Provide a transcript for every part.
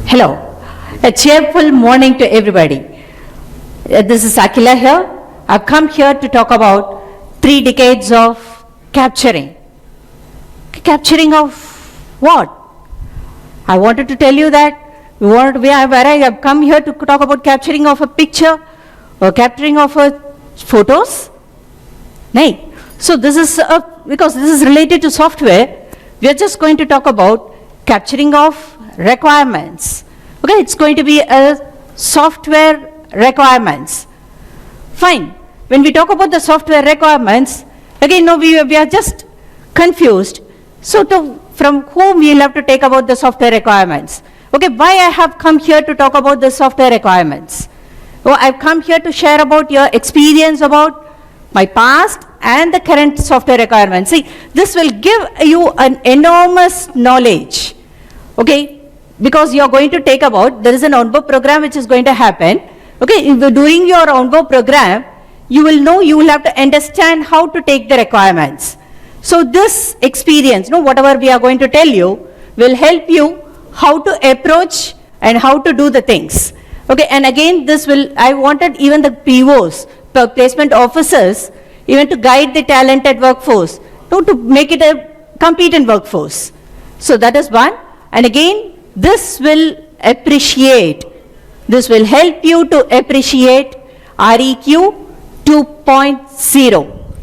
Hello, a cheerful morning to everybody. This is Akila here. I've come here to talk about 3 decades of capturing. Capturing of what? I wanted to tell you that where I have come here to talk about capturing of a picture or capturing of photos. No. So this is because this is related to software, we are just going to talk about capturing of requirements. Okay, it's going to be a software requirements. Fine. When we talk about the software requirements, again, no, we are just confused. So from whom we will have to take about the software requirements. Okay, why I have come here to talk about the software requirements? Well, I've come here to share about your experience about my past and the current software requirements. See, this will give you an enormous knowledge. Okay, because you are going to take about, there is an onboard program which is going to happen. Okay, during your onboard program, you will know, you will have to understand how to take the requirements. So this experience, whatever we are going to tell you, will help you how to approach and how to do the things. Okay, and again, this will, I wanted even the POs, placement officers, even to guide the talented workforce, to make it a competent workforce. So that is one. And again, this will appreciate, this will help you to appreciate REQ 2.0.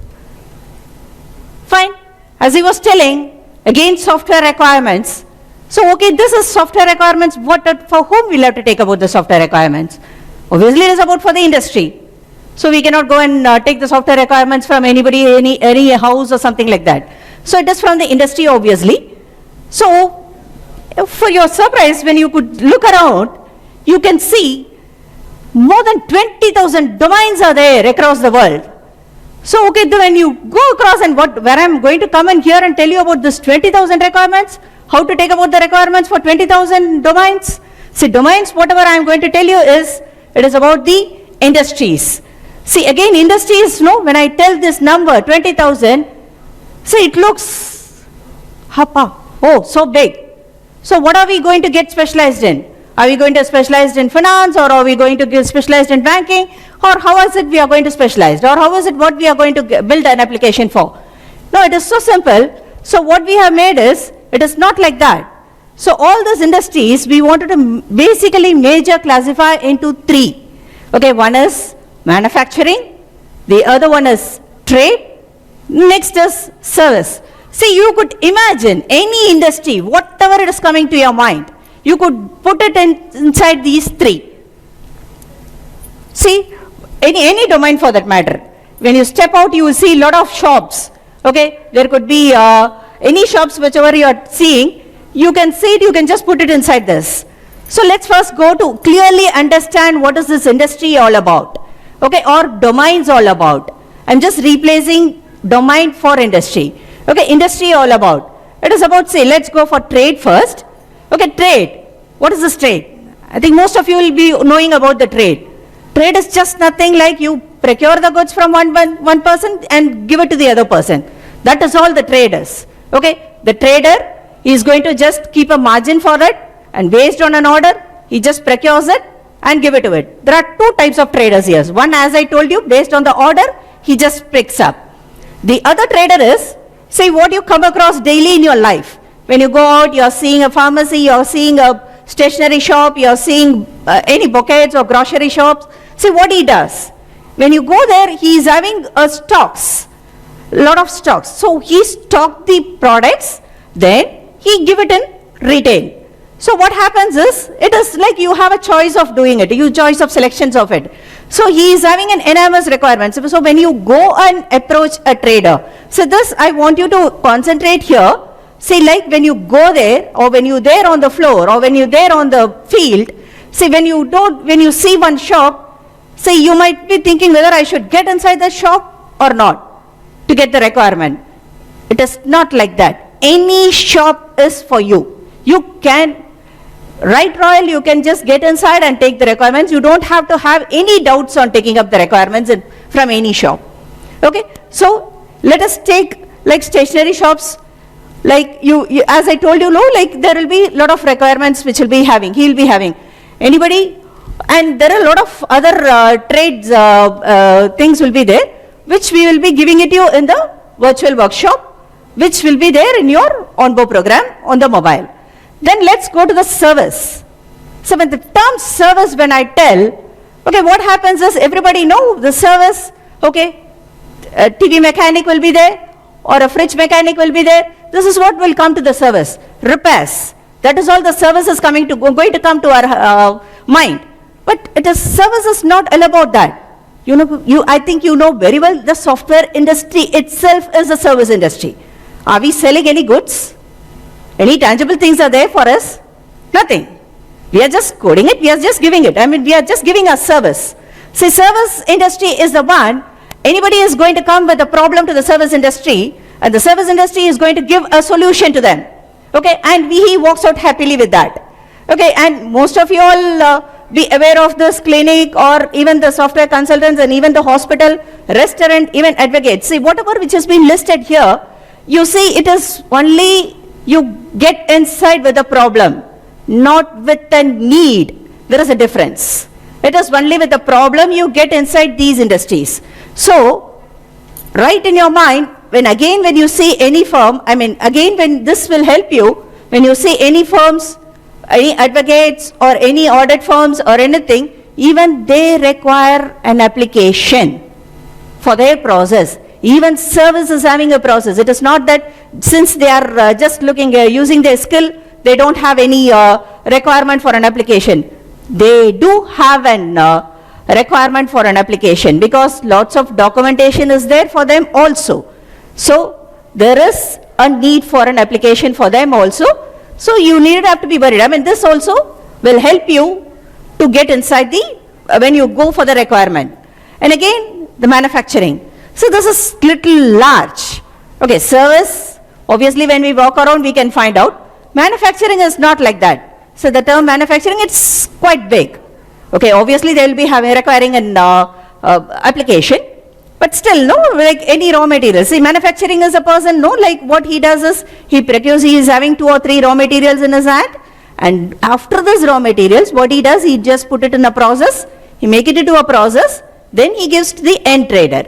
Fine. As I was telling, again software requirements. So okay, this is software requirements. For whom we'll have to take about the software requirements? Obviously it is about for the industry. So we cannot go and take the software requirements from anybody, any house or something like that. So it is from the industry obviously. So for your surprise, when you could look around, you can see more than 20,000 domains are there across the world. So okay, when you go across and where I'm going to come and here and tell you about this 20,000 requirements, how to take about the requirements for 20,000 domains. See, domains, whatever I'm going to tell you is, it is about the industries. See, again, industries, when I tell this number, 20,000, see, it looks, so big. So what are we going to get specialized in? Are we going to specialize in finance, or are we going to get specialized in banking? Or how is it we are going to specialize? Or how is it what we are going to build an application for? No, it is so simple. So what we have made is, it is not like that. So all these industries, we wanted to basically major classify into 3. Okay, one is manufacturing, the other one is trade, next is service. See, you could imagine any industry, whatever it is coming to your mind, you could put it inside these 3. See, any domain for that matter. When you step out, you will see a lot of shops. Okay, there could be any shops, whichever you are seeing, you can see it, you can just put it inside this. So let's first go to clearly understand what is this industry all about. Okay, or domains all about. I'm just replacing domain for industry. Okay, industry all about. It is about, say, let's go for trade first. Okay, trade. What is this trade? I think most of you will be knowing about the trade. Trade is just nothing like you procure the goods from one person and give it to the other person. That is all the trade is. Okay, the trader is going to just keep a margin for it, and based on an order, he just procures it and give it to it. There are 2 types of traders here. One, as I told you, based on the order, he just picks up. The other trader is, say, what you come across daily in your life. When you go out, you are seeing a pharmacy, you are seeing a stationery shop, you are seeing any buckets or grocery shops. See what he does. When you go there, he is having stocks, a lot of stocks. So he stock the products, then he give it in retail. So what happens is, it is like you have a choice of doing it, you choice of selections of it. So he is having an enormous requirement. So when you go and approach a trader, so this I want you to concentrate here. See, like when you go there, or when you're there on the floor, or when you're there on the field, see, when you see one shop, say you might be thinking whether I should get inside the shop or not to get the requirement. It is not like that. Any shop is for you. You can, right Royal, you can just get inside and take the requirements. You don't have to have any doubts on taking up the requirements from any shop. Okay, so let us take like stationery shops. Like as I told you, like there will be a lot of requirements which he'll be having. Anybody? And there are a lot of other trades things will be there, which we will be giving it you in the virtual workshop, which will be there in your on-board program on the mobile. Then let's go to the service. So when the term service, when I tell, okay, what happens is everybody know the service, okay, a TV mechanic will be there or a fridge mechanic will be there. This is what will come to the service. Repairs. That is all the services going to come to our mind. But it is services not all about that. I think you know very well the software industry itself is a service industry. Are we selling any goods? Any tangible things are there for us? Nothing. We are just coding it, we are just giving it. We are just giving a service. See, service industry is the one, anybody is going to come with a problem to the service industry, and the service industry is going to give a solution to them. Okay, and he walks out happily with that. Okay, and most of you all be aware of this clinic or even the software consultants and even the hospital, restaurant, even advocates. See, whatever which has been listed here, you see it is only you get inside with the problem, not with the need. There is a difference. It is only with the problem you get inside these industries. So, right in your mind, when you see any firm, when this will help you, when you see any firms, any advocates or any audit firms or anything, even they require an application for their process. Even service is having a process. It is not that since they are just using their skill, they don't have any requirement for an application. They do have an requirement for an application because lots of documentation is there for them also. So there is a need for an application for them also. So you need have to be worried. This also will help you to get inside when you go for the requirement. And again, the manufacturing. So this is little large. Okay, service, obviously when we walk around we can find out. Manufacturing is not like that. So the term manufacturing, it's quite big. Okay, obviously they will be requiring an application. But still, like any raw materials. See, manufacturing is a person, like what he does is, he is having 2 or 3 raw materials in his hand. And after these raw materials, what he does, he just put it in a process, he make it into a process, then he gives to the end trader.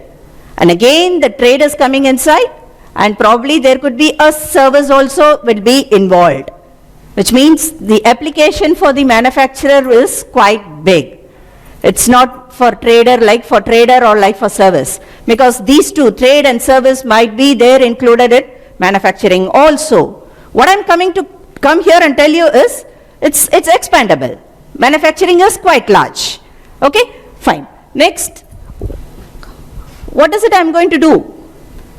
And again, the trade is coming inside, and probably there could be a service also will be involved. Which means the application for the manufacturer is quite big. It's not for trader or like for service. Because these two, trade and service, might be there included in manufacturing also. What I'm come here and tell you is, it's expandable. Manufacturing is quite large. Okay, fine. Next, what is it I'm going to do?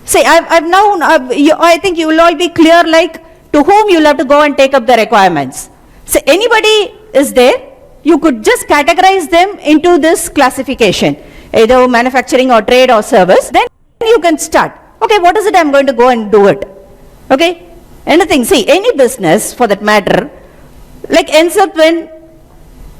See, I think you will all be clear, like to whom you'll have to go and take up the requirements. So anybody is there, you could just categorize them into this classification, either manufacturing or trade or service. Then you can start. Okay, what is it I'm going to go and do it? Okay, anything. See, any business for that matter, like ends up in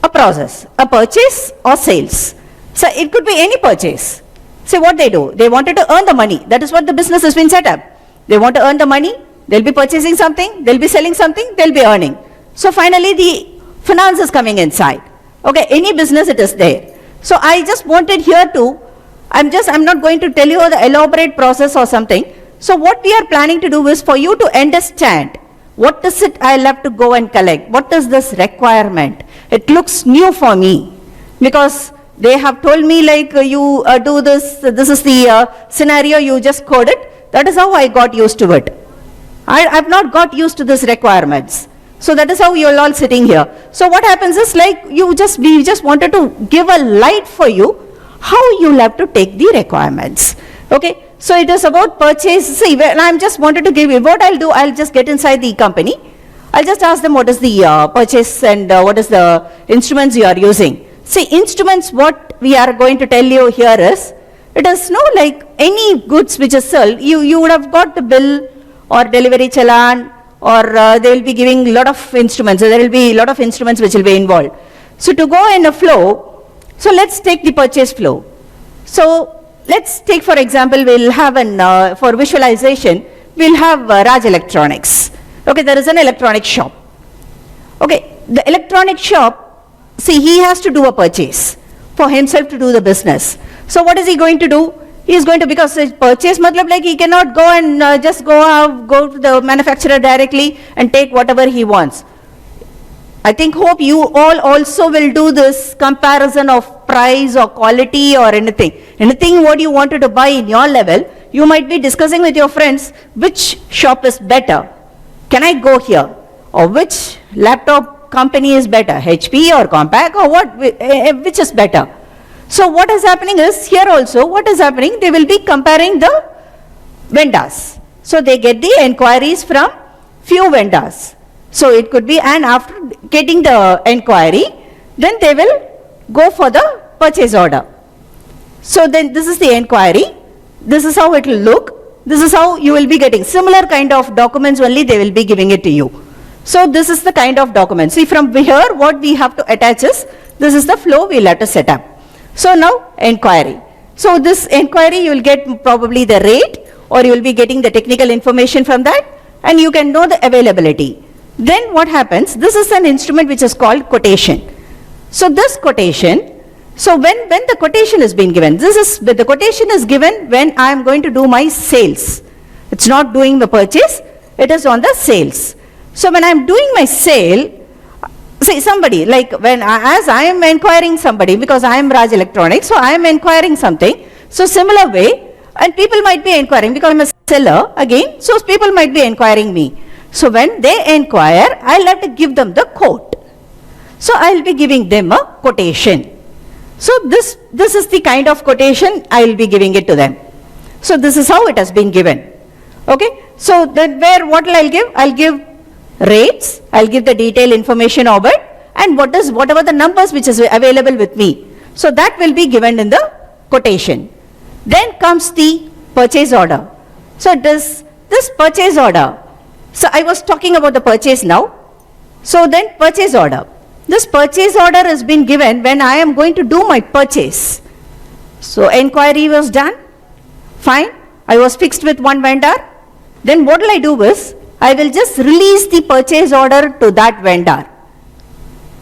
a process, a purchase or sales. So it could be any purchase. See what they do. They wanted to earn the money. That is what the business has been set up. They want to earn the money. They'll be purchasing something. They'll be selling something. They'll be earning. So finally the finance is coming inside. Okay, any business it is there. So I just wanted here to, I'm not going to tell you the elaborate process or something. So what we are planning to do is for you to understand what is it I'll have to go and collect. What is this requirement? It looks new for me because they have told me like you do this is the scenario you just coded. That is how I got used to it. I've not got used to these requirements. So that is how you're all sitting here. So what happens is like we just wanted to give a light for you how you'll have to take the requirements. Okay, so it is about purchase. See, I'm just wanted to give you what I'll do. I'll just get inside the company. I'll just ask them what is the purchase and what is the instruments you are using. See, instruments, what we are going to tell you here is, it is like any goods which is sold, you would have got the bill or delivery challan, or they will be giving a lot of instruments. So there will be a lot of instruments which will be involved. So to go in a flow, so let's take the purchase flow. So let's take, for example, we'll have for visualization, we'll have Raj Electronics. Okay, there is an electronic shop. Okay, the electronic shop, see, he has to do a purchase for himself to do the business. So what is he going to do? He is going to, because his purchase, matlab, like he cannot go and just go to the manufacturer directly and take whatever he wants. I hope you all also will do this comparison of price or quality or anything. Anything what you wanted to buy in your level, you might be discussing with your friends which shop is better. Can I go here? Or which laptop company is better? HP or Compaq or what? Which is better? So what is happening is, here also what is happening, they will be comparing the vendors. So they get the enquiries from few vendors. So it could be, and after getting the enquiry, then they will go for the purchase order. So then this is the enquiry, this is how it will look, this is how you will be getting similar kind of documents only they will be giving it to you. So this is the kind of document. See, from here what we have to attach is, this is the flow we will have to set up. So now enquiry. So this enquiry you will get probably the rate, or you will be getting the technical information from that, and you can know the availability. Then what happens, this is an instrument which is called quotation. So this quotation, so when the quotation is being given, the quotation is given when I am going to do my sales. It's not doing the purchase, it is on the sales. So when I am doing my sale, say somebody, like as I am inquiring somebody, because I am Raj Electronics, so I am inquiring something. So similar way, and people might be inquiring, because I am a seller again, so people might be inquiring me. So when they inquire, I will have to give them the quote. So I will be giving them a quotation. So this is the kind of quotation I will be giving it to them. So this is how it has been given. Okay, so then what will I give? I will give rates, I will give the detailed information of it, and whatever the numbers which is available with me. So that will be given in the quotation. Then comes the purchase order. So this purchase order. So I was talking about the purchase now. So then purchase order. This purchase order has been given when I am going to do my purchase. So enquiry was done. Fine. I was fixed with one vendor. Then what will I do is, I will just release the purchase order to that vendor.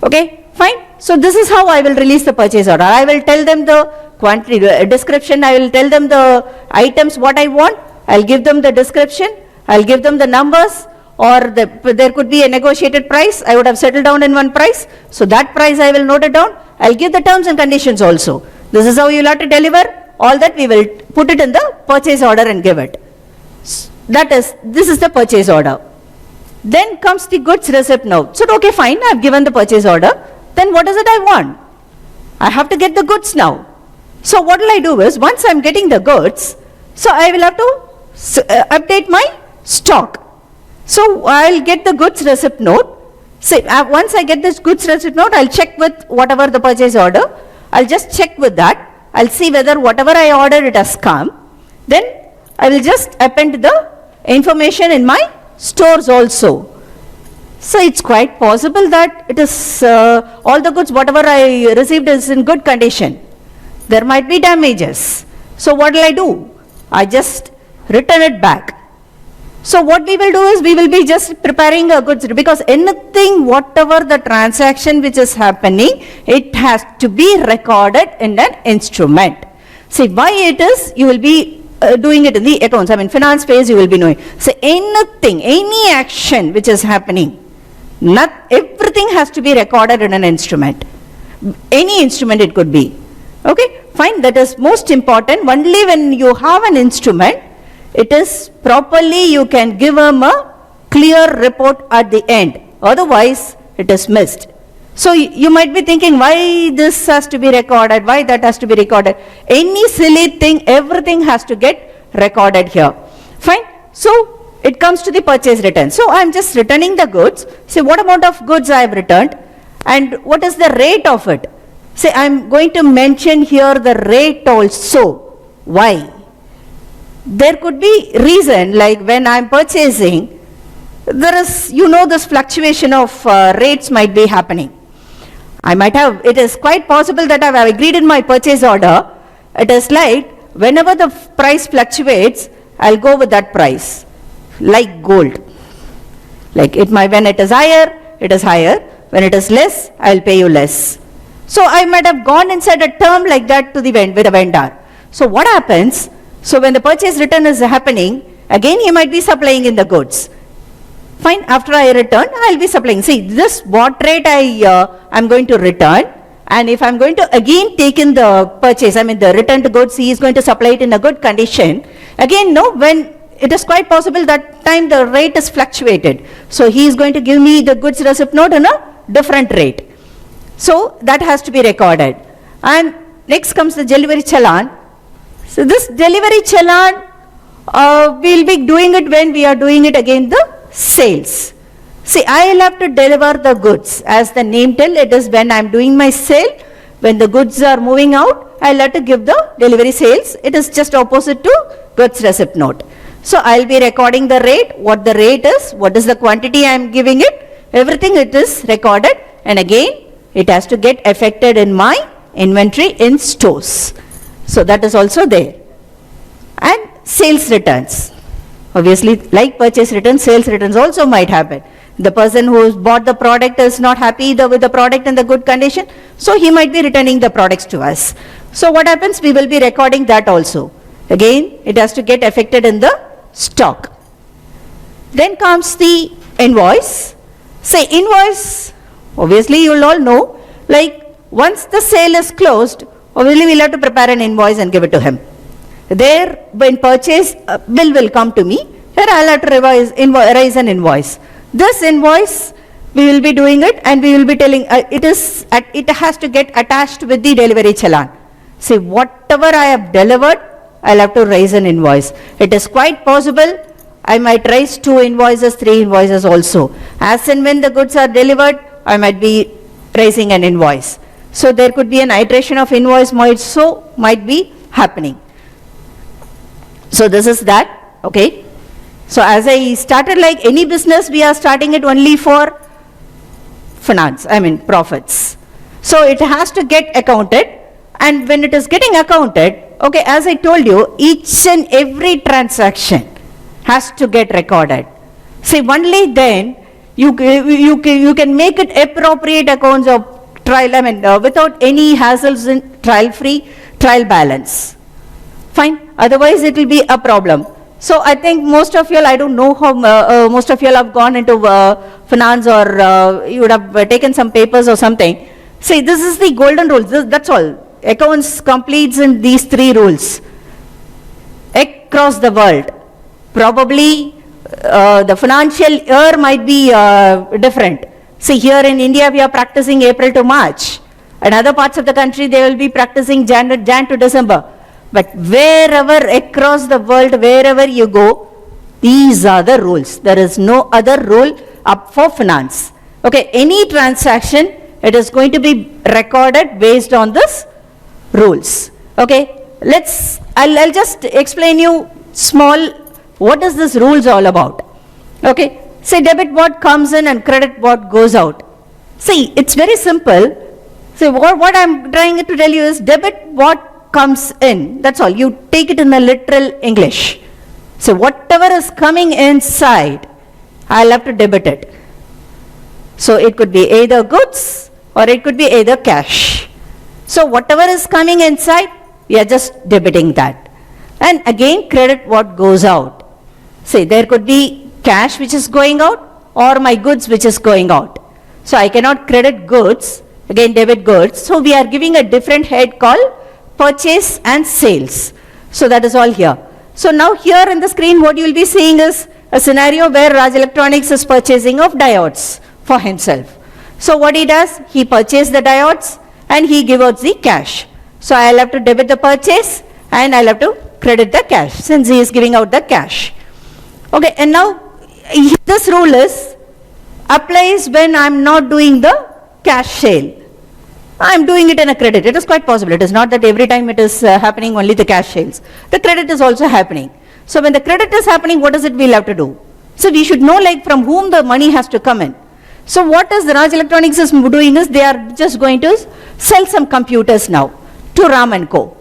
Okay, fine. So this is how I will release the purchase order. I will tell them the quantity description, I will tell them the items what I want, I will give them the description, I will give them the numbers, or there could be a negotiated price, I would have settled down in one price, so that price I will note it down, I will give the terms and conditions also. This is how you will have to deliver, all that we will put it in the purchase order and give it. This is the purchase order. Then comes the goods receipt note. So okay, fine, I have given the purchase order. Then what is it I want? I have to get the goods now. So what will I do is, once I am getting the goods, so I will have to update my stock. So I will get the goods receipt note. So once I get this goods receipt note, I will check with whatever the purchase order. I will just check with that. I will see whether whatever I ordered it has come. Then I will just append the information in my stores also. So it's quite possible that it is all the goods whatever I received is in good condition. There might be damages. So what will I do? I just return it back. So what we will do is, we will be just preparing a goods, because anything whatever the transaction which is happening, it has to be recorded in an instrument. See why it is, you will be doing it in the accounts, I mean finance phase you will be knowing. So anything, any action which is happening, everything has to be recorded in an instrument. Any instrument it could be. Okay, fine, that is most important. Only when you have an instrument, it is properly you can give them a clear report at the end. Otherwise, it is missed. So you might be thinking, why this has to be recorded, why that has to be recorded. Any silly thing, everything has to get recorded here. Fine. So it comes to the purchase return. So I am just returning the goods. Say what amount of goods I have returned and what is the rate of it. Say I am going to mention here the rate also. Why? There could be reason, like when I am purchasing, there is, this fluctuation of rates might be happening. I might have, it is quite possible that I have agreed in my purchase order. It is like, whenever the price fluctuates, I will go with that price. like gold. Like when it is higher, it is higher. When it is less, I will pay you less. So I might have gone inside a term like that to with the vendor. So what happens? So when the purchase return is happening, again he might be supplying in the goods. Fine, after I return, I will be supplying. See, this what rate I am going to return, and if I am going to again take in the purchase, I mean the returned goods, he is going to supply it in a good condition. Again, no, when it is quite possible that time the rate is fluctuated. So he is going to give me the goods receipt note in a different rate. So that has to be recorded. And next comes the delivery challan. So this delivery challan, we will be doing it when we are doing it again the sales. See, I will have to deliver the goods. As the name tells, it is when I am doing my sale, when the goods are moving out, I will have to give the delivery sales. It is just opposite to goods receipt note. So I will be recording the rate, what the rate is, what is the quantity I am giving it, everything it is recorded, and again it has to get affected in my inventory in stores. So that is also there. And sales returns. Obviously, like purchase returns, sales returns also might happen. The person who bought the product is not happy with the product in the good condition, so he might be returning the products to us. So what happens? We will be recording that also. Again, it has to get affected in the stock. Then comes the invoice. Say invoice, obviously you will all know, like once the sale is closed, obviously we will have to prepare an invoice and give it to him. There, when purchase bill will come to me, here I will have to raise an invoice. This invoice, we will be doing it and we will be telling, it has to get attached with the delivery challan. See, whatever I have delivered, I will have to raise an invoice. It is quite possible I might raise 2 invoices, 3 invoices also. As and when the goods are delivered, I might be raising an invoice. So there could be an iteration of invoice might be happening. So this is that, okay. So as I started, like any business, we are starting it only for finance, profits. So it has to get accounted, and when it is getting accounted, okay, as I told you, each and every transaction has to get recorded. See, only then you can make it appropriate accounts of trial, without any hassles in trial-free, trial balance. Fine, otherwise it will be a problem. So I think most of you all, I don't know how most of you all have gone into finance, or you would have taken some papers or something. See, this is the golden rules, that's all. Accounts completes in these 3 rules. Across the world, probably the financial year might be different. See, here in India we are practicing April to March. In other parts of the country they will be practicing Jan to December. But wherever across the world, wherever you go, these are the rules. There is no other rule up for finance. Okay, any transaction, it is going to be recorded based on this rules. Okay, I'll just explain you small, what is this rules all about. Okay, say debit what comes in and credit what goes out. See, it's very simple. So what I'm trying to tell you is debit what comes in, that's all. You take it in the literal English. So whatever is coming inside, I'll have to debit it. So it could be either goods or it could be either cash. So whatever is coming inside, we are just debiting that. And again, credit what goes out. Say there could be cash which is going out or my goods which is going out. So I cannot credit goods, again debit goods. So we are giving a different head called purchase and sales. So that is all here. So now here in the screen what you will be seeing is a scenario where Raj Electronics is purchasing of diodes for himself. So what he does, he purchased the diodes and he gives out the cash. So I'll have to debit the purchase and I'll have to credit the cash since he is giving out the cash. Okay, and now this rule applies when I'm not doing the cash sale. I'm doing it in a credit. It is quite possible. It is not that every time it is happening only the cash sales. The credit is also happening. So when the credit is happening, what is it we'll have to do? So we should know like from whom the money has to come in. So what is the Raj Electronics is doing is they are just going to sell some computers now to Ram & Co.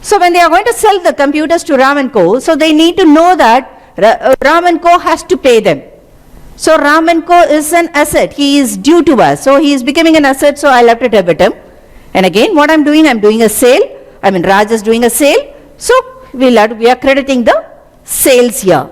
So when they are going to sell the computers to Ram & Co, so they need to know that Ram and Co has to pay them. So Ram and Co is an asset. He is due to us. So he is becoming an asset. So I'll have to debit him. And again, what I'm doing a sale. Raj is doing a sale. So we are crediting the sales here.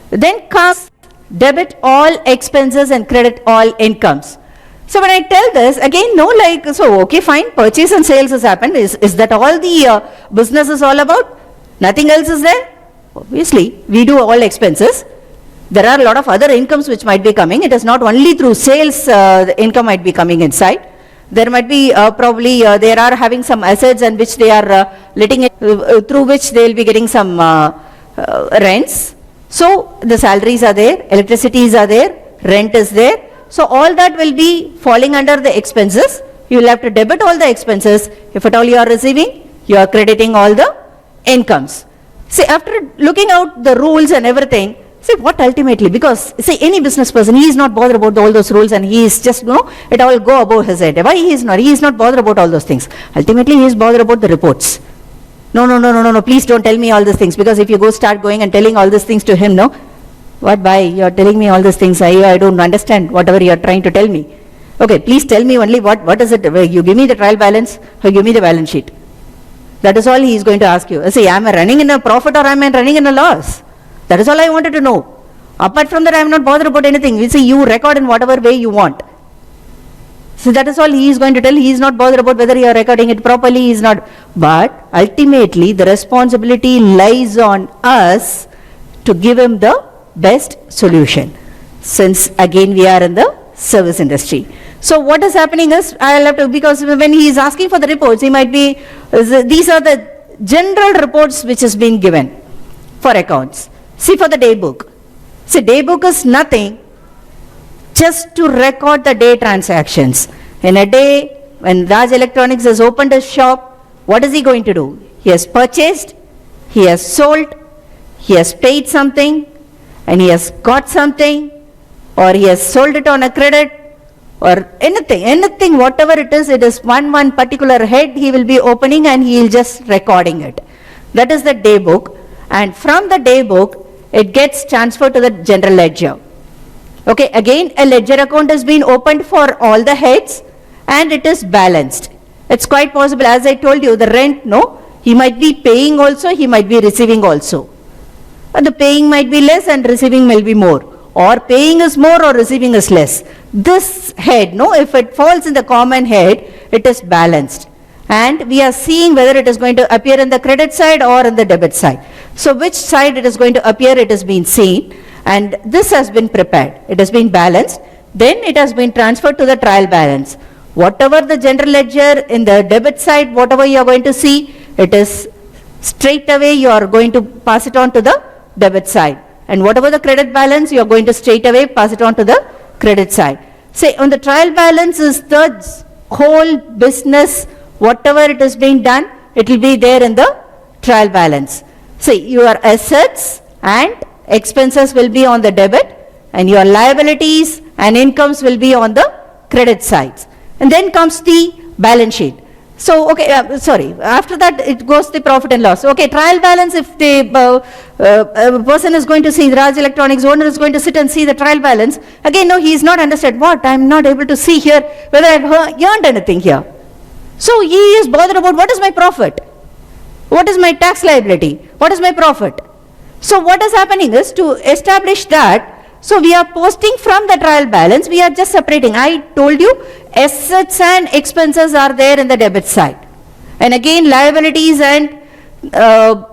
Then comes debit all expenses and credit all incomes. So when I tell this, again, no, like, so okay, fine, purchase and sales has happened. Is that all the business is all about? Nothing else is there? Obviously, we do all expenses. There are a lot of other incomes which might be coming. It is not only through sales the income might be coming inside. There might be probably they are having some assets and which they are letting it through which they will be getting some rents. So the salaries are there, electricities are there, rent is there. So all that will be falling under the expenses. You will have to debit all the expenses. If at all you are receiving, you are crediting all the incomes. See, after looking out the rules and everything, see what ultimately, because see any business person, he is not bothered about all those rules and he is just, it all go above his head. Why he is not? He is not bothered about all those things. Ultimately he is bothered about the reports. No, please don't tell me all these things, because if you start going and telling all these things to him, no, what by, you are telling me all these things, I don't understand whatever you are trying to tell me. Okay, please tell me only what is it, you give me the trial balance or give me the balance sheet. That is all he is going to ask you. See, am I running in a profit or am I running in a loss? That is all I wanted to know. Apart from that, I am not bothered about anything. We say you record in whatever way you want. So that is all he is going to tell. He is not bothered about whether you are recording it properly. He is not. But ultimately, the responsibility lies on us to give him the best solution. Since again we are in the service industry. So what is happening is, I'll have to, because when he is asking for the reports, he might be, these are the general reports which has been given for accounts. See, for the day book. See, day book is nothing just to record the day transactions. In a day, when Raj Electronics has opened a shop, what is he going to do? He has purchased, he has sold, he has paid something, and he has got something, or he has sold it on a credit, or anything, whatever it is one particular head he will be opening and he will just recording it. That is the day book. And from the day book, it gets transferred to the general ledger. Okay, again a ledger account has been opened for all the heads and it is balanced. It's quite possible, as I told you, the rent, he might be paying also, he might be receiving also. And the paying might be less and receiving will be more. Or paying is more or receiving is less. This head, if it falls in the common head, it is balanced. And we are seeing whether it is going to appear in the credit side or in the debit side. So which side it is going to appear, it has been seen. And this has been prepared. It has been balanced. Then it has been transferred to the trial balance. Whatever the general ledger in the debit side, whatever you are going to see, it is straight away you are going to pass it on to the debit side. And whatever the credit balance, you are going to straight away pass it on to the credit side. Say on the trial balance is the whole business, whatever it is being done, it will be there in the trial balance. See, your assets and expenses will be on the debit and your liabilities and incomes will be on the credit sides. And then comes the balance sheet. So, okay, after that it goes the profit and loss. Okay, trial balance, if the person is going to see, the Raj Electronics owner is going to sit and see the trial balance, again, no, he is not understood. What? I am not able to see here whether I have earned anything here. So, he is bothered about what is my profit? What is my tax liability? What is my profit? So, what is happening is to establish that, so we are posting from the trial balance, we are just separating. I told you assets and expenses are there in the debit side. And again liabilities and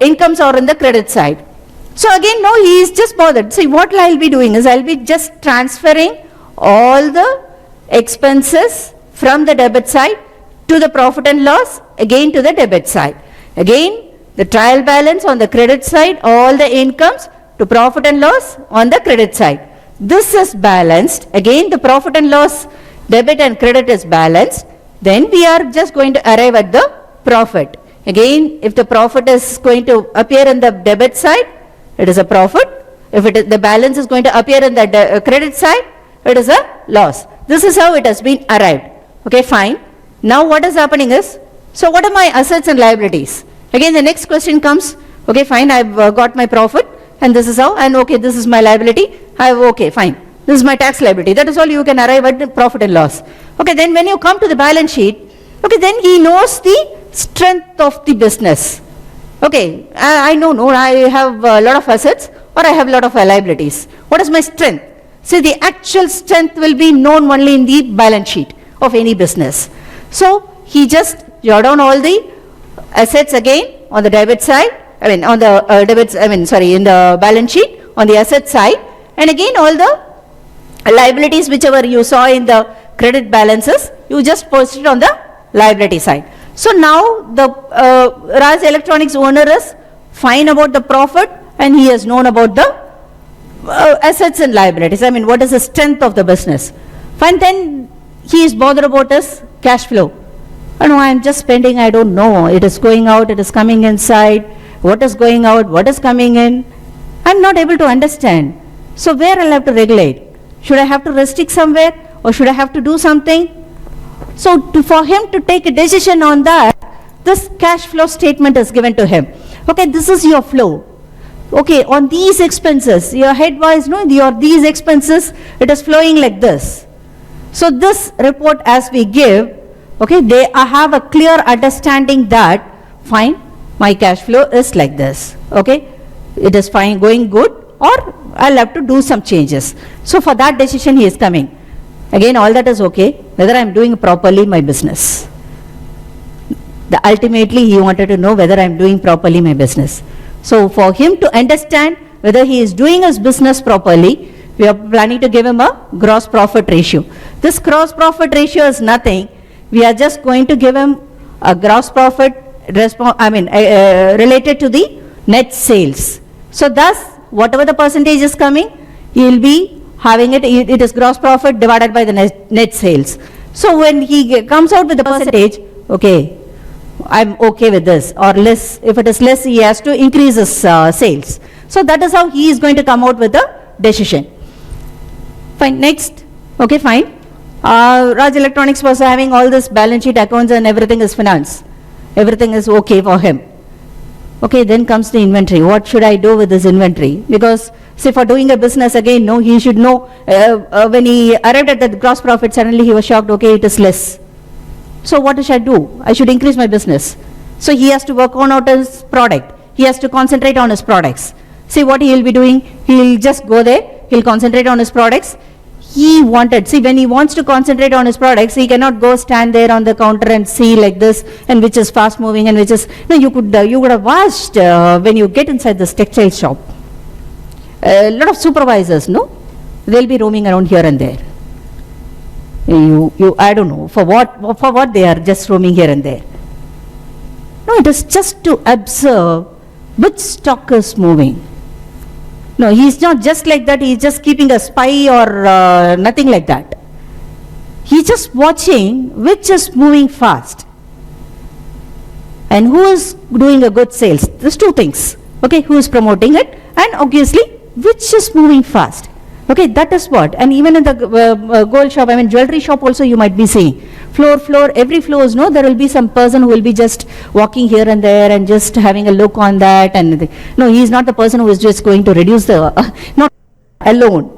incomes are in the credit side. So again, no, he is just bothered. See, what I will be doing is I will be just transferring all the expenses from the debit side to the profit and loss, again to the debit side. Again, the trial balance on the credit side, all the incomes to profit and loss on the credit side. This is balanced. Again, the profit and loss, debit and credit is balanced. Then we are just going to arrive at the profit. Again, if the profit is going to appear in the debit side, it is a profit. If the balance is going to appear in the credit side, it is a loss. This is how it has been arrived. Okay, fine. Now what is happening is, so what are my assets and liabilities? Again, the next question comes, okay, fine, I've got my profit. and this is how, and okay, this is my liability, okay, fine. This is my tax liability. That is all you can arrive at the profit and loss. Okay, then when you come to the balance sheet, okay, then he knows the strength of the business. Okay, I know, no, I have a lot of assets or I have a lot of liabilities. What is my strength? See, the actual strength will be known only in the balance sheet of any business. So he just jot down all the assets again on the debit side, in the balance sheet on the asset side, and again all the liabilities whichever you saw in the credit balances, you just post it on the liability side. So now the Raj Electronics owner is fine about the profit and he has known about the assets and liabilities. What is the strength of the business? Fine, then he is bothered about his cash flow. I am just spending, I don't know. It is going out, it is coming inside. What is going out, what is coming in? I'm not able to understand. So where I'll have to regulate? Should I have to restrict somewhere or should I have to do something? So for him to take a decision on that, this cash flow statement is given to him. Okay, this is your flow. Okay, on these expenses, your head-wise, these expenses, it is flowing like this. So this report as we give, okay, they have a clear understanding that, fine, my cash flow is like this. Okay, it is fine, going good, or I'll have to do some changes. So for that decision he is coming. Again, all that is okay, whether I'm doing properly my business. Ultimately, he wanted to know whether I'm doing properly my business. So for him to understand whether he is doing his business properly, we are planning to give him a gross profit ratio. This gross profit ratio is nothing. We are just going to give him a gross profit related to the net sales. So thus, whatever the percentage is coming, he will be having it is gross profit divided by the net sales. So when he comes out with the percentage, okay, I'm okay with this, or less, if it is less, he has to increase his sales. So that is how he is going to come out with the decision. Fine, next, okay, fine. Raj Electronics was having all this balance sheet accounts and everything is finance. Everything is okay for him. Okay, then comes the inventory. What should I do with this inventory? Because, say, for doing a business again, no, he should know, when he arrived at the gross profit, suddenly he was shocked, okay, it is less. So what should I do? I should increase my business. So he has to work on his product. He has to concentrate on his products. See what he will be doing? He will just go there, he will concentrate on his products. When he wants to concentrate on his products, he cannot go stand there on the counter and see like this, and which is fast moving and which is, no, you would have watched when you get inside this textile shop. A lot of supervisors, no? They'll be roaming around here and there. I don't know, for what they are just roaming here and there. No, it is just to observe which stock is moving. No, he's not just like that, he's just keeping a spy or nothing like that. He's just watching which is moving fast and who is doing a good sales. There's two things, okay, who is promoting it and obviously which is moving fast. Okay, that is what. And even in the gold shop, jewelry shop also you might be seeing. Every floor is, there will be some person who will be just walking here and there and just having a look on that. And no, he is not the person who is just going to reduce the, not alone.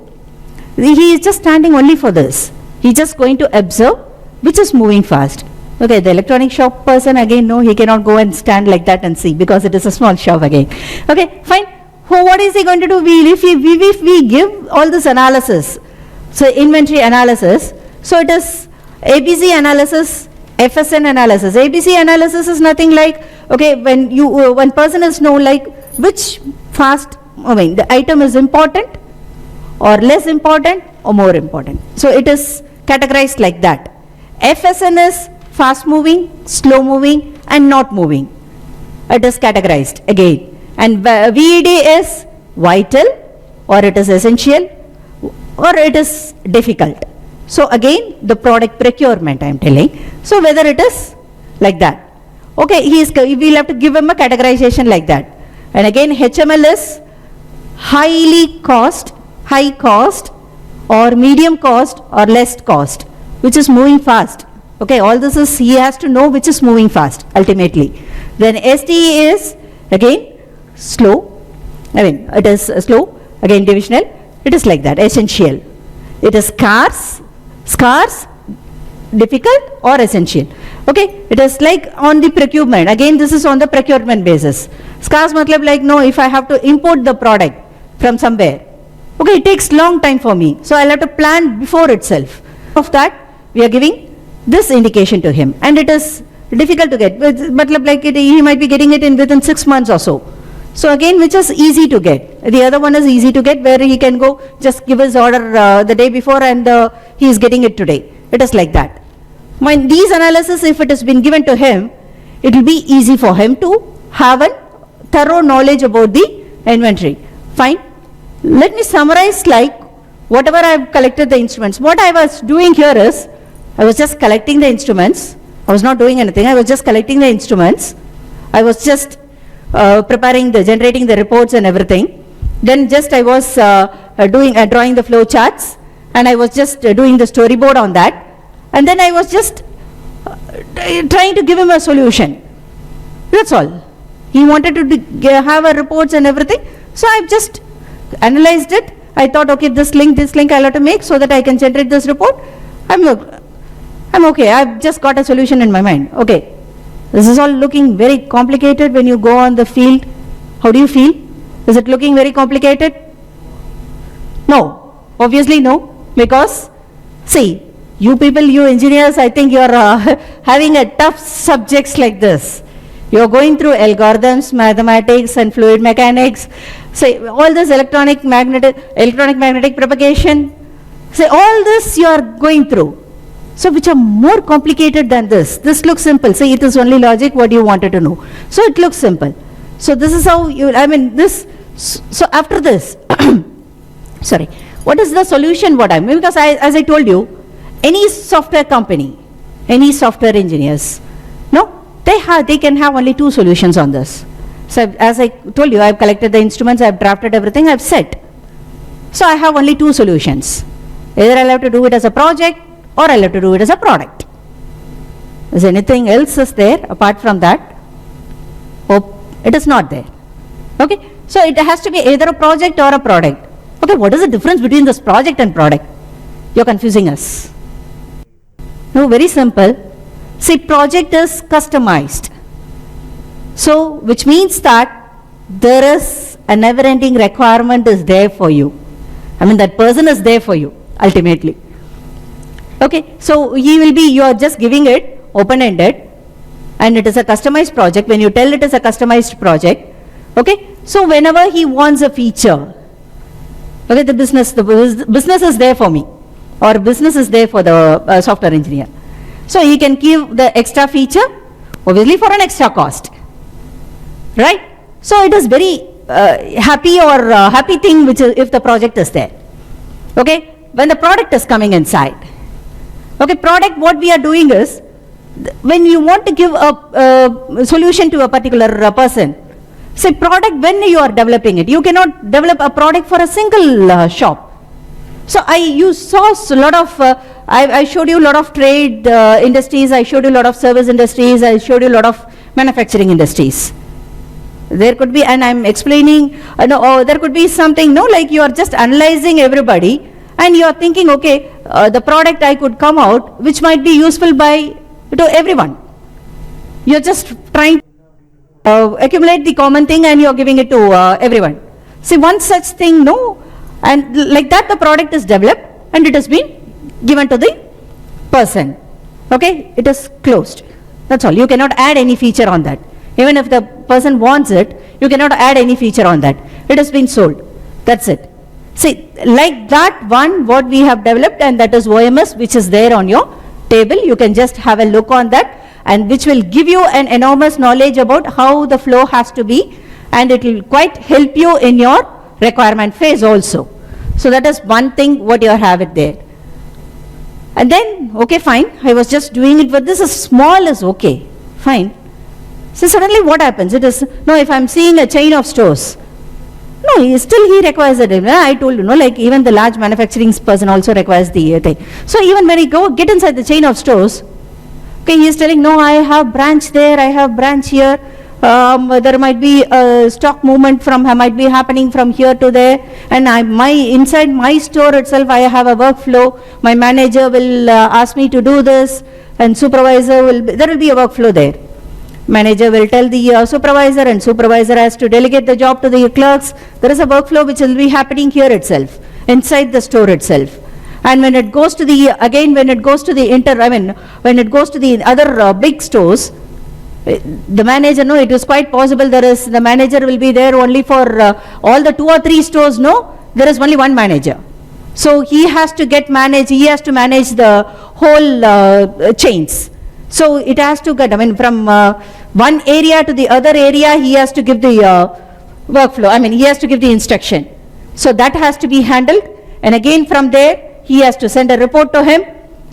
He is just standing only for this. He is just going to observe which is moving fast. Okay, the electronic shop person, again, no, he cannot go and stand like that and see because it is a small shop again. Okay, fine. What is he going to do? If we give all this analysis, so inventory analysis, so it is ABC analysis, FSN analysis. ABC analysis is nothing like, okay, when person is know like which the item is important or less important or more important. So it is categorized like that. FSN is fast moving, slow moving and not moving. It is categorized again. And VED is vital or it is essential or it is difficult. So again the product procurement I am telling. So whether it is like that. Okay, we will have to give him a categorization like that. And again HML is high cost or medium cost or less cost, which is moving fast. Okay, all this is he has to know which is moving fast ultimately. Then STE is again slow I mean, it is slow, again divisional, it is like that, essential. It is scarce, difficult or essential. Okay, it is like on the procurement, again this is on the procurement basis. Scarce matlab like, no, if I have to import the product from somewhere, okay, it takes long time for me, so I'll have to plan before itself. Of that, we are giving this indication to him, and it is difficult to get, matlab like he might be getting it in within 6 months or so. So again, which is easy to get. The other one is easy to get, where he can go just give his order the day before and he is getting it today. It is like that. When these analysis, if it has been given to him, it will be easy for him to have a thorough knowledge about the inventory. Fine. Let me summarize like whatever I have collected the instruments. What I was doing here is, I was just collecting the instruments. I was not doing anything. I was just collecting the instruments. I was just generating the reports and everything. Then just I was drawing the flow charts, and I was just doing the storyboard on that. And then I was just trying to give him a solution. That's all. He wanted to have a reports and everything. So I've just analyzed it. I thought, okay, this link I'll have to make so that I can generate this report. I'm okay. I've just got a solution in my mind. Okay. This is all looking very complicated when you go on the field. How do you feel? Is it looking very complicated? No. Obviously no. Because, see, you people, you engineers, I think you're having a tough subjects like this. You're going through algorithms, mathematics and fluid mechanics. Say all this electronic magnetic propagation. Say all this you are going through. So which are more complicated than this. This looks simple. Say it is only logic what you wanted to know. So it looks simple. So this is how you, so after this, sorry, what is the solution what because as I told you, any software company, any software engineers, no, they can have only 2 solutions on this. So as I told you, I've collected the instruments, I've drafted everything, I've set. So I have only 2 solutions. Either I'll have to do it as a project, or I'll have to do it as a product. Is anything else is there apart from that? Hope it is not there. Okay, so it has to be either a project or a product. Okay, what is the difference between this project and product? You're confusing us. No, very simple. See, project is customized. So, which means that there is a never-ending requirement is there for you. That person is there for you, ultimately. Okay, so you are just giving it open-ended, and it is a customized project. When you tell it is a customized project, okay, so whenever he wants a feature, okay, the business is there for me, or business is there for the software engineer. So he can give the extra feature, obviously for an extra cost, right? So it is very happy thing which is if the project is there. Okay, when the product is coming inside. Okay, product, what we are doing is, when you want to give a solution to a particular person, say product, when you are developing it, you cannot develop a product for a single shop. So you saw a lot of, I showed you a lot of trade industries, I showed you a lot of service industries, I showed you a lot of manufacturing industries. There could be, and I'm explaining, there could be something, like you are just analyzing everybody, and you are thinking, okay, the product I could come out, which might be useful to everyone. You're just trying to accumulate the common thing, and you're giving it to everyone. See, one such thing, and like that the product is developed, and it has been given to the person. Okay, it is closed. That's all. You cannot add any feature on that. Even if the person wants it, you cannot add any feature on that. It has been sold. That's it. See, like that one, what we have developed, and that is OMS, which is there on your table. You can just have a look on that, and which will give you an enormous knowledge about how the flow has to be, and it will quite help you in your requirement phase also. So that is one thing what you have it there. And then, okay, fine, I was just doing it, but this is small is okay, fine. So suddenly what happens? It is, if I'm seeing a chain of stores, he requires it. I told you, like even the large manufacturing person also requires the thing. So even when he get inside the chain of stores, okay, he is telling, I have branch there, I have branch here, there might be a stock movement might be happening from here to there, and inside my store itself I have a workflow. My manager will ask me to do this, and there will be a workflow there. Manager will tell the supervisor, and supervisor has to delegate the job to the clerks. There is a workflow which will be happening here itself, inside the store itself. And when it goes to the other big stores, the manager, no, it is quite possible the manager will be there only for all the 2 or 3 stores, no, there is only one manager. So he has to manage the whole chains. So it has to get, from one area to the other area, he has to give the workflow, he has to give the instruction. So that has to be handled, and again from there, he has to send a report to him,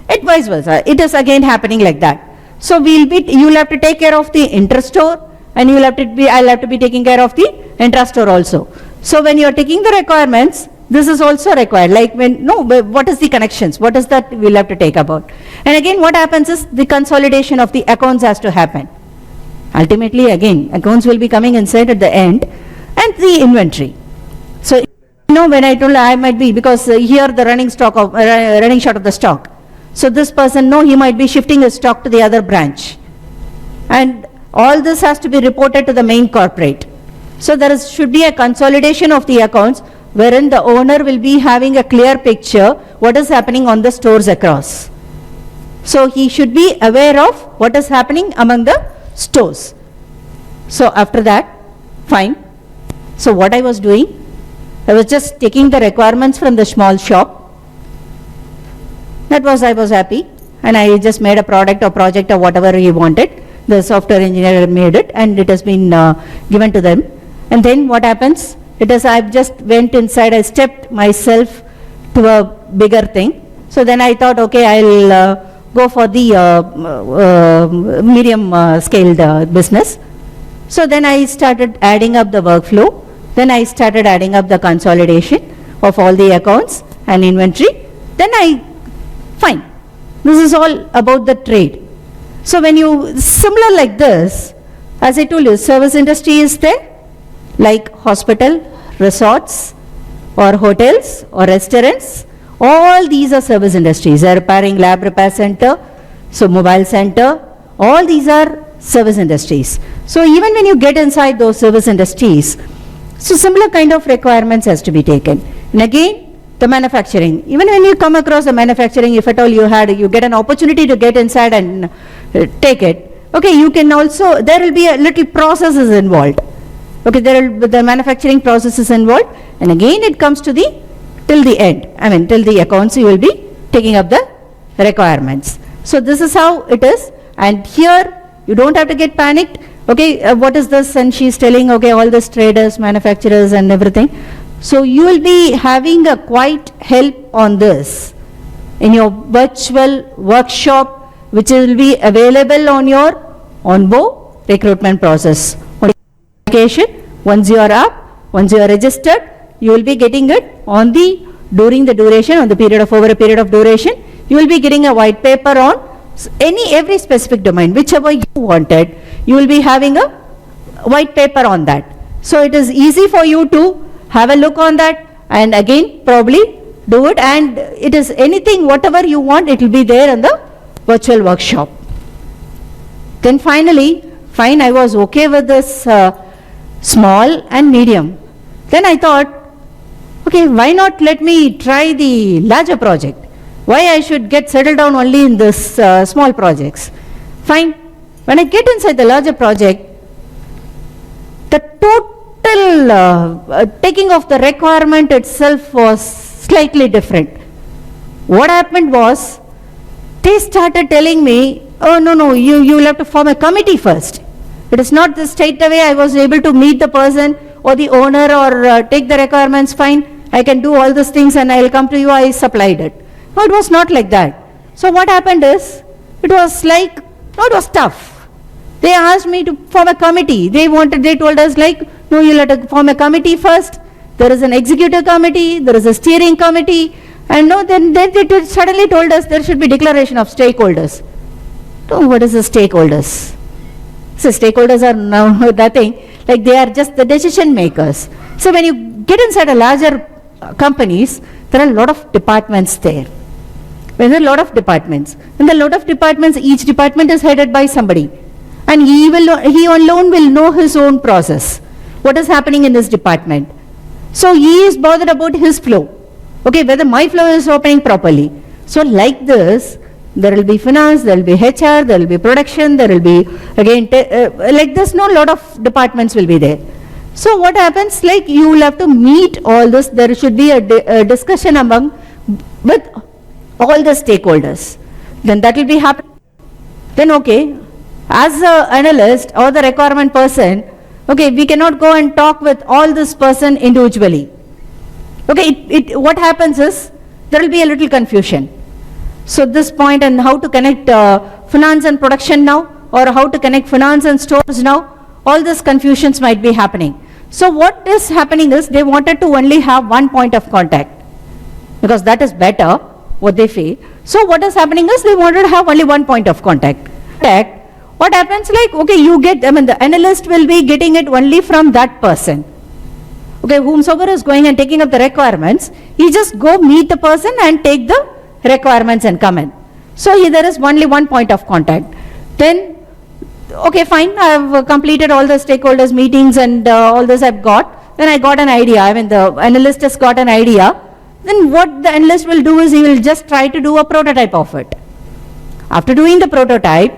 and vice versa. It is again happening like that. So you will have to take care of the inter-store, and I'll have to be taking care of the intra-store also. So when you are taking the requirements, this is also required, like what is the connections, what is that we'll have to take about. And again what happens is the consolidation of the accounts has to happen. Ultimately again, accounts will be coming inside at the end, and the inventory. So when I told I might be, because here the running short of the stock. So this person, he might be shifting his stock to the other branch. And all this has to be reported to the main corporate. So there should be a consolidation of the accounts, wherein the owner will be having a clear picture what is happening on the stores across. So he should be aware of what is happening among the stores. So after that, fine. So what I was doing, I was just taking the requirements from the small shop. I was happy, and I just made a product or project or whatever he wanted. The software engineer made it, and it has been given to them. And then what happens? I've just went inside, I stepped myself to a bigger thing. So then I thought, okay, I'll go for the medium scaled business. So then I started adding up the workflow. Then I started adding up the consolidation of all the accounts and inventory. Then fine. This is all about the trade. So when similar like this, as I told you, service industry is there, like hospital, resorts, or hotels, or restaurants. All these are service industries. They're repairing, lab repair center, so mobile center, all these are service industries. So even when you get inside those service industries, so similar kind of requirements has to be taken. And again, the manufacturing. Even when you come across the manufacturing, if at all you get an opportunity to get inside and take it, okay, you can also, there will be a little processes involved. Okay, the manufacturing processes involved, and again it comes to till the end, till the accounts you will be taking up the requirements. So this is how it is, and here you don't have to get panicked. Okay, what is this? And she's telling, okay, all these traders, manufacturers and everything. So you will be having a quite help on this in your virtual workshop, which will be available on your onboard recruitment process. Once you are up, once you are registered, you will be getting it during the duration, over a period of duration, you will be getting a white paper on every specific domain, whichever you wanted, you will be having a white paper on that. So it is easy for you to have a look on that, and again probably do it, and it is anything, whatever you want, it will be there in the virtual workshop. Then finally, fine, I was okay with this small and medium. Then I thought, okay, why not let me try the larger project? Why I should get settled down only in this small projects? Fine. When I get inside the larger project, the total taking of the requirement itself was slightly different. What happened was, they started telling me, oh no, you will have to form a committee first. It is not this straight away I was able to meet the person or the owner or take the requirements, fine, I can do all these things and I will come to you, I supplied it. No, it was not like that. So what happened is, it was tough. They asked me to form a committee. They told us no, you'll have to form a committee first. There is an executive committee, there is a steering committee, and then they suddenly told us there should be declaration of stakeholders. So what is the stakeholders? So stakeholders are now nothing, like they are just the decision makers. So when you get inside a larger companies, there are a lot of departments there. When there are a lot of departments, and a lot of departments, each department is headed by somebody, and he alone will know his own process. What is happening in this department? So he is bothered about his flow. Okay, whether my flow is opening properly. So like this, there will be finance, there will be HR, there will be production, there will be again like this. No, lot of departments will be there. So what happens? Like you will have to meet all this. There should be a discussion with all the stakeholders. Then that will be happening. Then okay, as an analyst or the requirement person, okay, we cannot go and talk with all this person individually. Okay, what happens is there will be a little confusion. So this point and how to connect finance and production now, or how to connect finance and stores now, all these confusions might be happening. So what is happening is they wanted to only have one point of contact, because that is better, what they feel. So what is happening is they wanted to have only one point of contact. What happens, like, okay, you get, the analyst will be getting it only from that person. Okay, whomsoever is going and taking up the requirements, he just go meet the person and take the requirements and come in. So there is only one point of contact. Then, okay, fine, I have completed all the stakeholders meetings and all this I've got. Then I got an idea, the analyst has got an idea. Then what the analyst will do is he will just try to do a prototype of it. After doing the prototype,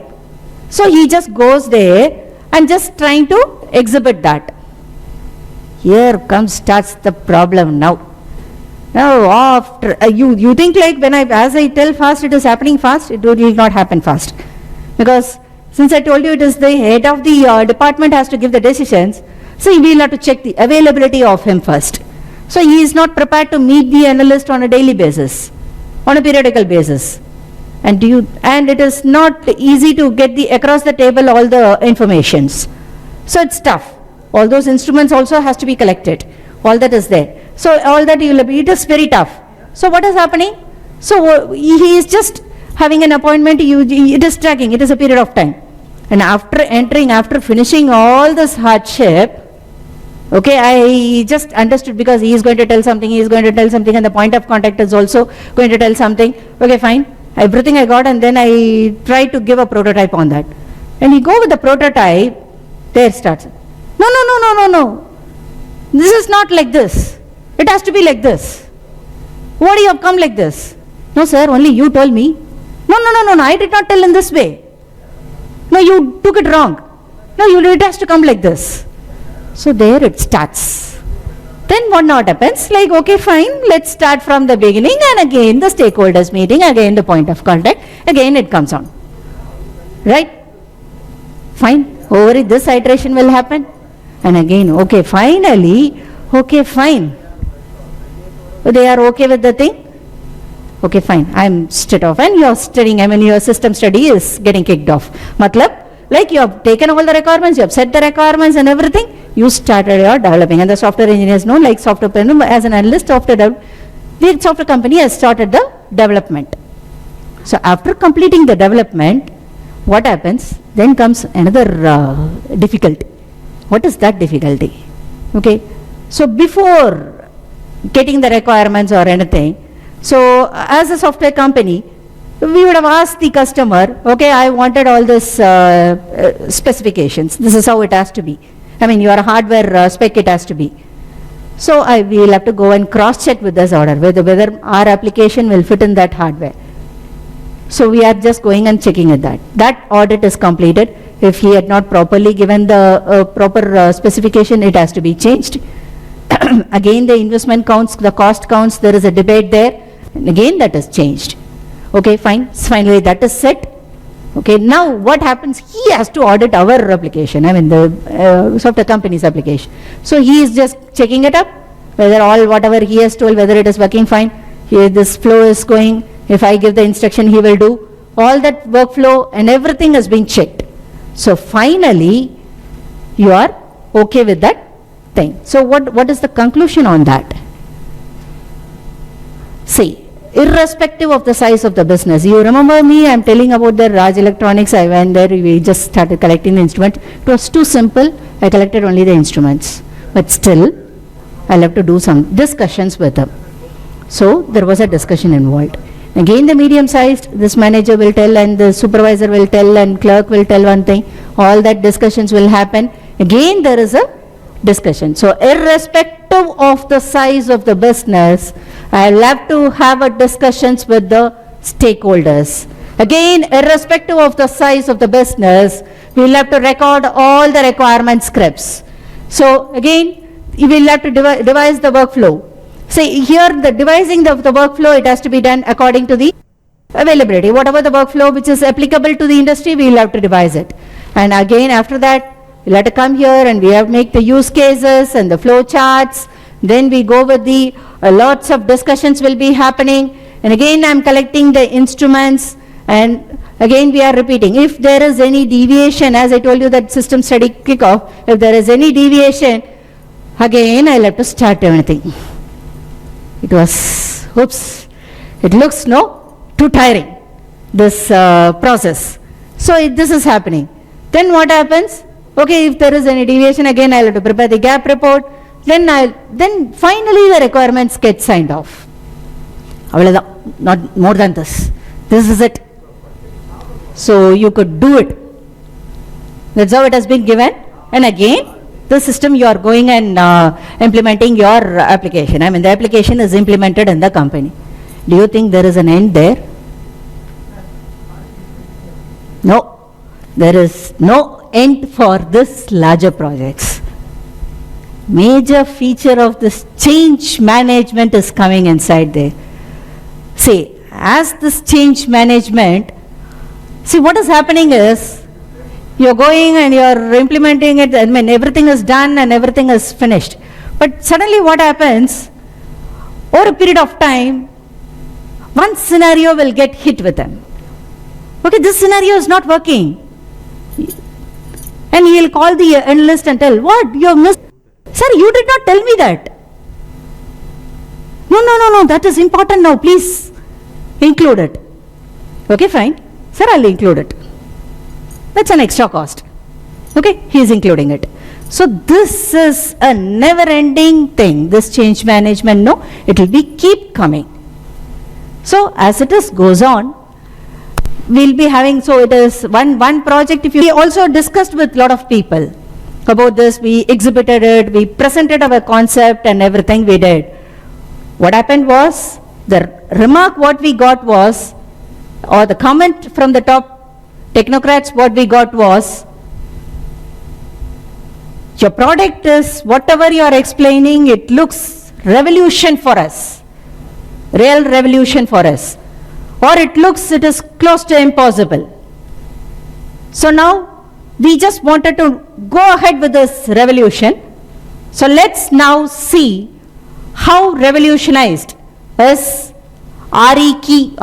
so he just goes there and just trying to exhibit that. Here starts the problem now. Now after, you think like as I tell fast, it is happening fast, it will not happen fast. Because since I told you it is the head of the department has to give the decisions, so we will have to check the availability of him first. So he is not prepared to meet the analyst on a daily basis, on a periodical basis. And it is not easy to get across the table all the informations. So it's tough. All those instruments also has to be collected. All that is there. So all that it is very tough. So what is happening? So he is just having an appointment, it is tracking, it is a period of time. And after finishing all this hardship, okay, I just understood, because he is going to tell something, and the point of contact is also going to tell something. Okay, fine. Everything I got, and then I tried to give a prototype on that. And he go with the prototype, there starts. No. This is not like this. It has to be like this. Why do you have come like this? No, sir, only you told me. No, I did not tell in this way. No, you took it wrong. No, it has to come like this. So there it starts. Then what not happens? Like, okay, fine, let's start from the beginning, and again the stakeholders meeting, again the point of contact, again it comes on. Right? Fine. Over this iteration will happen. And again, okay, finally, okay, fine. They are okay with the thing? Okay, fine, I'm straight off. And you're studying, your system study is getting kicked off. Matlab, like you have taken all the requirements, you have set the requirements and everything, you started your developing. And the software engineers know, like software, as an analyst, the software company has started the development. So after completing the development, what happens? Then comes another difficulty. What is that difficulty? Okay, so before getting the requirements or anything, so as a software company, we would have asked the customer, okay, I wanted all this specifications. This is how it has to be. Your hardware spec, it has to be. So we will have to go and cross-check with this order, whether our application will fit in that hardware. So we are just going and checking at that. That audit is completed. If he had not properly given the proper specification, it has to be changed. Again, the investment counts, the cost counts, there is a debate there. And again, that is changed. Okay, fine. Finally, that is set. Okay, now what happens? He has to audit our application, the software company's application. So he is just checking it up, whether whatever he has told, whether it is working fine. This flow is going. If I give the instruction, he will do. All that workflow and everything has been checked. So finally, you are okay with that thing. So what is the conclusion on that? See, irrespective of the size of the business. You remember me, I'm telling about the Raj Electronics, I went there, we just started collecting the instruments. It was too simple, I collected only the instruments. But still, I'll have to do some discussions with them. So there was a discussion involved. Again, the medium sized, this manager will tell and the supervisor will tell and clerk will tell one thing. All that discussions will happen. Again, there is a discussion. So irrespective of the size of the business, I'll have to have a discussions with the stakeholders. Again, irrespective of the size of the business, we'll have to record all the requirement scripts. So again, you will have to devise the workflow. See here, the devising of the workflow, it has to be done according to the availability. Whatever the workflow which is applicable to the industry, we will have to devise it. And again, after that, we'll have to come here and we have to make the use cases and the flow charts. Then we go with the lots of discussions will be happening. And again, I'm collecting the instruments. And again, we are repeating. If there is any deviation, as I told you that system study kickoff, if there is any deviation, again, I'll have to start everything. It was, oops, it looks too tiring, this process. So this is happening. Then what happens? Okay, if there is any deviation, again I'll have to prepare the gap report. Then finally the requirements get signed off. Not more than this. This is it. So you could do it. That's how it has been given. And again, the system you are going and implementing your application. I mean, the application is implemented in the company. Do you think there is an end there? No. There is no end for this larger projects. Major feature of this change management is coming inside there. See, as this change management, see what is happening is, you're going and you're implementing it, I mean everything is done and everything is finished. But suddenly what happens, over a period of time, one scenario will get hit with them. Okay, this scenario is not working. And he'll call the analyst and tell, what, you have missed? Sir, you did not tell me that. No, that is important now, please include it. Okay, fine. Sir, I'll include it. That's an extra cost. Okay, he is including it. So this is a never-ending thing, this change management, no, it will be keep coming. So as it is goes on, we'll be having, so it is one project, if you, we also discussed with a lot of people about this, we exhibited it, we presented our concept and everything we did. What happened was, the remark what we got was, or the comment from the top technocrats what we got was, your product is, whatever you are explaining, it looks revolution for us, real revolution for us, or it looks it is close to impossible. So now, we just wanted to go ahead with this revolution. So let's now see how revolutionized is RUQ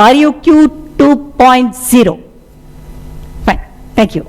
2.0. Fine, thank you.